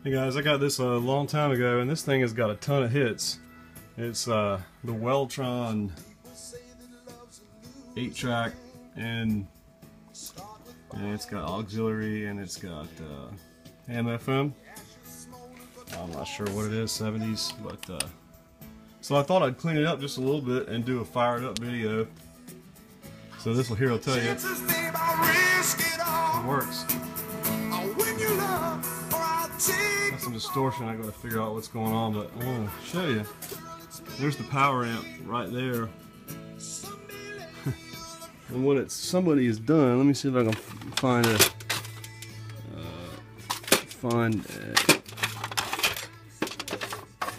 Hey guys, I got this a long time ago, and this thing has got a ton of hits. It's the Weltron 8-track, and it's got auxiliary, and it's got AM/FM. I'm not sure what it is, 70s, but so I thought I'd clean it up just a little bit and do a fired up video. So this will tell you it works. Got some distortion, I gotta figure out what's going on, but I want to show you. There's the power amp right there. And what somebody has done, let me see if I can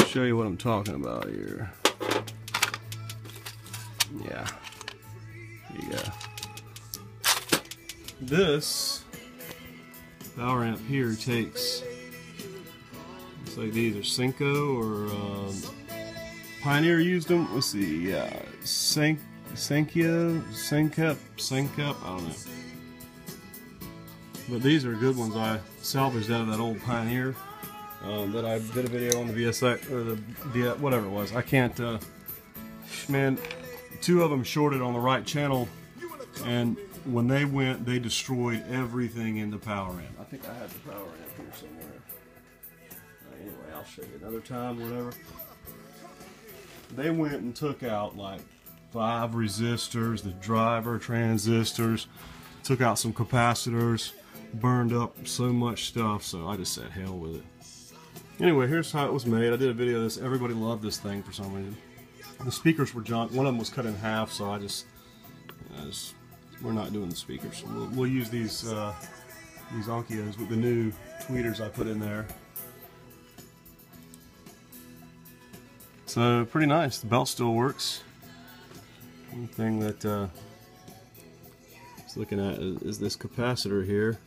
show you what I'm talking about here. Yeah, here you go. This power amp here takes, looks like these are Senko or Pioneer used them. Let's see, yeah, Senkep, I don't know. But these are good ones. I salvaged out of that old Pioneer that I did a video on the VSX or the whatever it was. I can't, man. Two of them shorted on the right channel, and when they went, they destroyed everything in the power amp. I think I had the power amp here somewhere. Anyway, I'll show you another time, whatever. They went and took out like 5 resistors, the driver, transistors, took out some capacitors, burned up so much stuff, so I just said hell with it. Anyway, here's how it was made. I did a video of this. Everybody loved this thing for some reason. The speakers were junk. One of them was cut in half, so we're not doing the speakers. We'll use these Onkios with the new tweeters I put in there. So pretty nice. The belt still works. One thing that I was looking at is this capacitor here.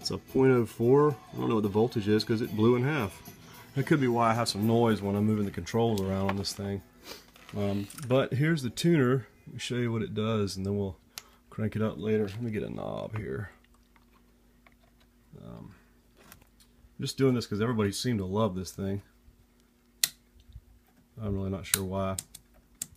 It's a 0.04. I don't know what the voltage is because it blew in half. That could be why I have some noise when I'm moving the controls around on this thing. But here's the tuner. Let me show you what it does, and then we'll crank it up later. Let me get a knob here. I'm just doing this because everybody seemed to love this thing. I'm really not sure why. I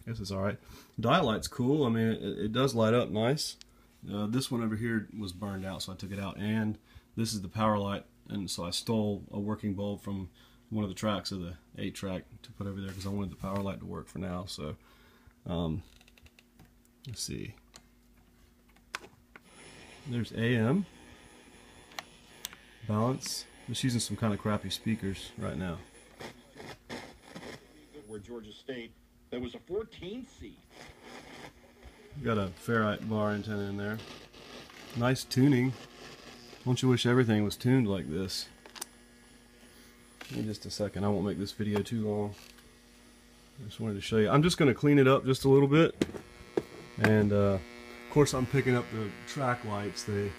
guess it's alright. Dial light's cool. I mean, it does light up nice. This one over here was burned out, so I took it out. And this is the power light, and so I stole a working bulb from one of the tracks of the 8-track to put over there because I wanted the power light to work for now. So, let's see. There's AM. Balance. I'm just using some kind of crappy speakers right now. Where Georgia State, there was a 14 seed. Got a ferrite bar antenna in there. Nice tuning. Don't you wish everything was tuned like this? Give me just a second. I won't make this video too long. I just wanted to show you. I'm just going to clean it up just a little bit. And of course I'm picking up the track lights. They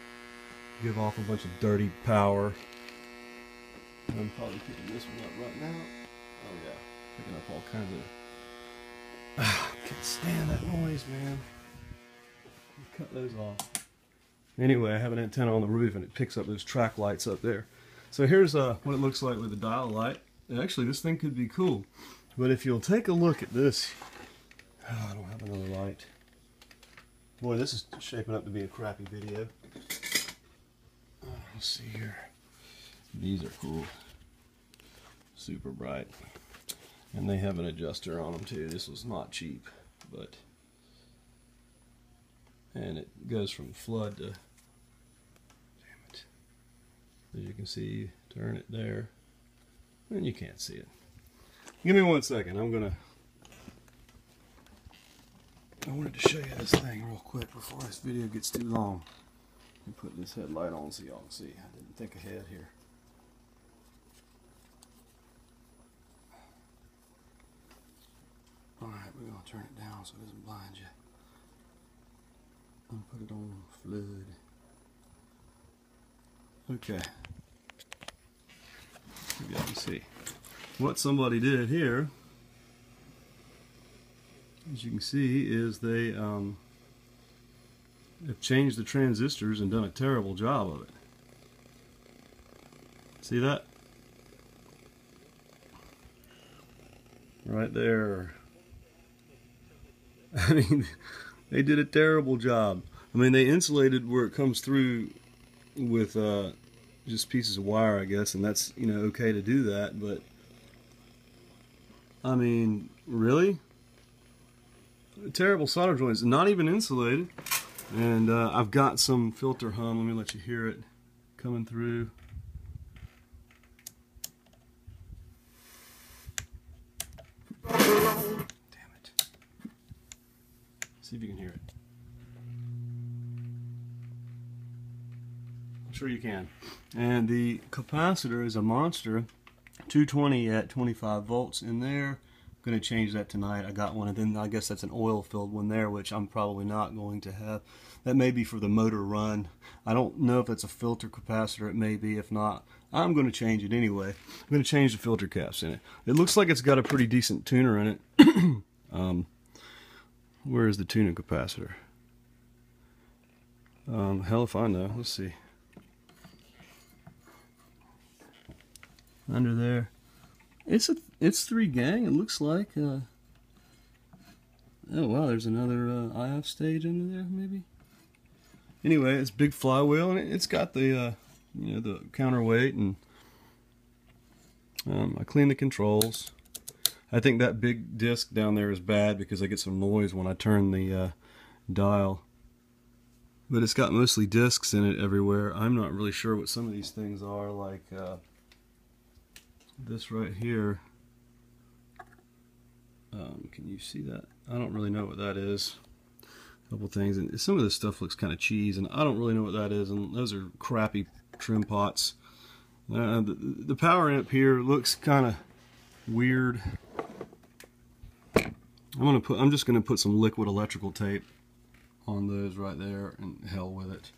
give off a bunch of dirty power. I'm probably picking this one up right now. Oh yeah. Picking up all kinds of... can't stand that noise, man. Cut those off. Anyway, I have an antenna on the roof and it picks up those track lights up there. So here's what it looks like with the dial light. And actually, this thing could be cool. But if you'll take a look at this... Oh, I don't have another light. Boy, this is shaping up to be a crappy video. Let's see here. These are cool. Super bright. And they have an adjuster on them too. This was not cheap, but... And it goes from flood to... Damn it. As you can see, turn it there. And you can't see it. Give me 1 second. I wanted to show you this thing real quick before this video gets too long. Let me put this headlight on so y'all can see. I didn't think ahead here. Alright, we're going to turn it down so it doesn't blind you. I'll put it on flood. Okay. You guys can see. What somebody did here, as you can see, is they have changed the transistors and done a terrible job of it. See that? right there. I mean, they did a terrible job. I mean, they insulated where it comes through with just pieces of wire, I guess, and that's, you know, okay to do that, but I mean, really? Terrible solder joints, not even insulated. And I've got some filter hum, let me let you hear it coming through. Damn it. See if you can hear it. I'm sure you can. And the capacitor is a monster, 220 at 25 volts in there. I'm going to change that tonight. I got one, and then I guess that's an oil-filled one there, which I'm probably not going to have. That may be for the motor run. I don't know if it's a filter capacitor. It may be. If not, I'm going to change it anyway. I'm going to change the filter caps in it. It looks like it's got a pretty decent tuner in it. Where is the tuning capacitor? Hell if I know. Let's see. Under there. It's 3 gang, it looks like. Oh wow, there's another IF stage under there, maybe. Anyway, it's big flywheel, and it's got the you know, the counterweight, and I cleaned the controls. I think that big disc down there is bad because I get some noise when I turn the dial. But it's got mostly discs in it everywhere. I'm not really sure what some of these things are, like this right here. Can you see that? I don't really know what that is. A couple things, and some of this stuff looks kind of cheese, and I don't really know what that is, and those are crappy trim pots. The power amp here looks kind of weird. I'm just gonna put some liquid electrical tape on those right there, and hell with it.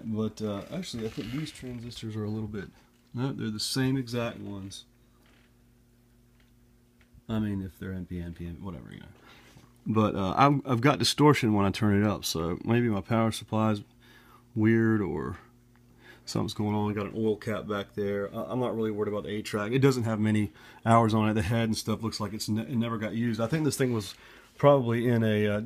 But actually, I think these transistors are a little bit. No, they're the same exact ones. I mean, if they're NPN, NPN, whatever, you know. But I've got distortion when I turn it up, so maybe my power supply's weird or something's going on. I got an oil cap back there. I'm not really worried about the 8-track. It doesn't have many hours on it. The head and stuff looks like it never got used. I think this thing was probably in a,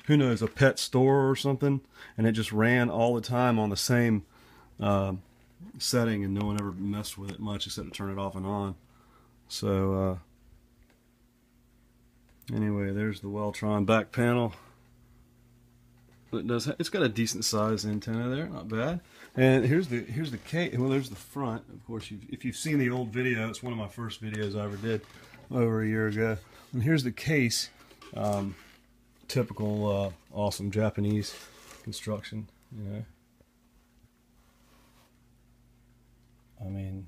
who knows, a pet store or something, and it just ran all the time on the same setting, and no one ever messed with it much except to turn it off and on. So anyway, there's the Weltron back panel. It's got a decent sized antenna there, not bad. And here's the case. Well, there's the front. Of course, if you've seen the old video, it's one of my first videos I ever did over a year ago. And here's the case. Typical awesome Japanese construction, you know. I mean,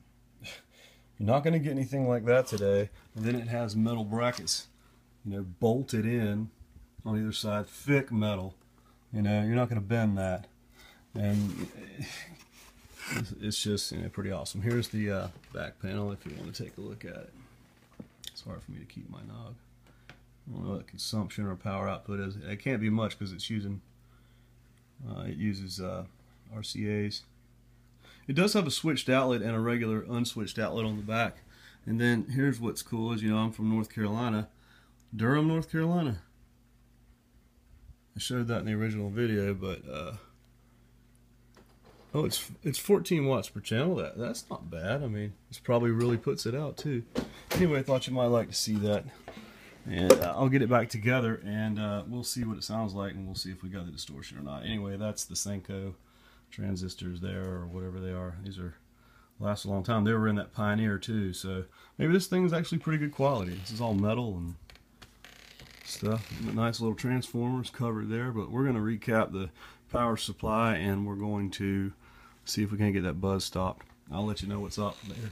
you're not going to get anything like that today. And then it has metal brackets, you know, bolted in on either side, thick metal. You know, you're not going to bend that. And it's just, you know, pretty awesome. Here's the back panel if you want to take a look at it. It's hard for me to keep my knob. I don't know what consumption or power output is. It can't be much because it's using, it uses RCAs. It does have a switched outlet and a regular unswitched outlet on the back. And then here's what's cool is, you know, I'm from North Carolina, Durham, North Carolina. I showed that in the original video, but oh, it's 14 watts per channel. That's not bad. I mean, this probably really puts it out too. Anyway, I thought you might like to see that, and I'll get it back together, and we'll see what it sounds like, and we'll see if we got the distortion or not. Anyway, that's the Senko transistors there, or whatever they are. These are last a long time. They were in that Pioneer too, so maybe this thing is actually pretty good quality. This is all metal and stuff. Nice little transformers covered there, but we're going to recap the power supply, and we're going to see if we can get that buzz stopped. I'll let you know what's up later.